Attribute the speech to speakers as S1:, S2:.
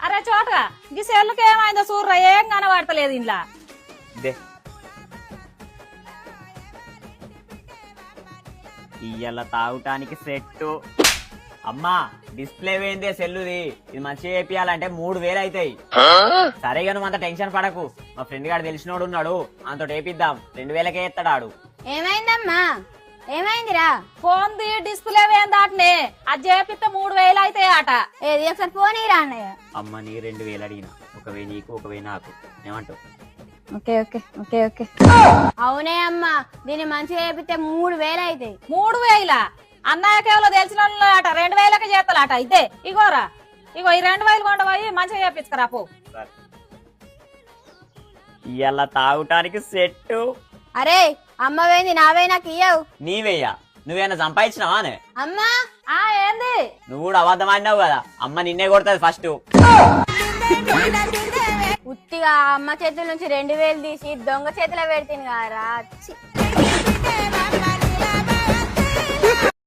S1: అరే చోటగా ఈ సెల్లుకి ఏమైందో చూర్రా, ఏం కనబడతలేదు ఇంట్లో.
S2: ఇయ్యాల తాగటానికి సెట్. అమ్మా డిస్ప్లే పోయిందే సెల్లుది, ఇది మంచిగా చేపియాలంటే 3000 అవుతాయి. సరేగా నువ్వు అంత టెన్షన్ పడకు, మా ఫ్రెండ్ గారు తెలిసినోడు ఉన్నాడు, అంత టేపిద్దాం. 2000కే ఎత్తాడు.
S3: ఏమైందమ్మా? ఏమైందిరా?
S1: ఫోన్ ది డిస్ప్లే వేందాటనే అది చేపిస్తే 3000 అవుతాయి అట.
S3: ఏది ఒకసారి ఫోన్ ఇరా అన్నయ్య.
S2: అమ్మ నీ 2000 అడిగిన, 1000 నీకు 1000 నాకు. ఏమంటావు?
S3: Okay okay okay okay. అవునే అమ్మా, దీన్ని మంచిగా చేపిస్తే 3000 అవుతాయి.
S1: 3000 అన్నయ్యకి ఎవరో తెలిసిన వాళ్ళు అట 2000కి చేస్తాలట. ఇదే ఇగోరా, ఇగో ఈ 2000 కొండపోయి మంచిగా చేపించుకరా పో.
S2: ఇయ్యాల తాగటానికి సెట్.
S3: అరే అమ్మ వేంది, నావే నాకు ఇయ్యవు.
S2: నీవేయ్యా, నువ్వేనా సంపాదించినావా?
S3: అమ్మా
S1: ఏంది
S2: నువ్వు కూడా అబద్ధం ఆడినావు కదా, అమ్మ నిన్నే కొడుతుంది ఫస్ట్.
S3: ఉత్తిగా అమ్మ చేతుల నుంచి 2000 తీసి దొంగ చేతిలో పెడితే కదా.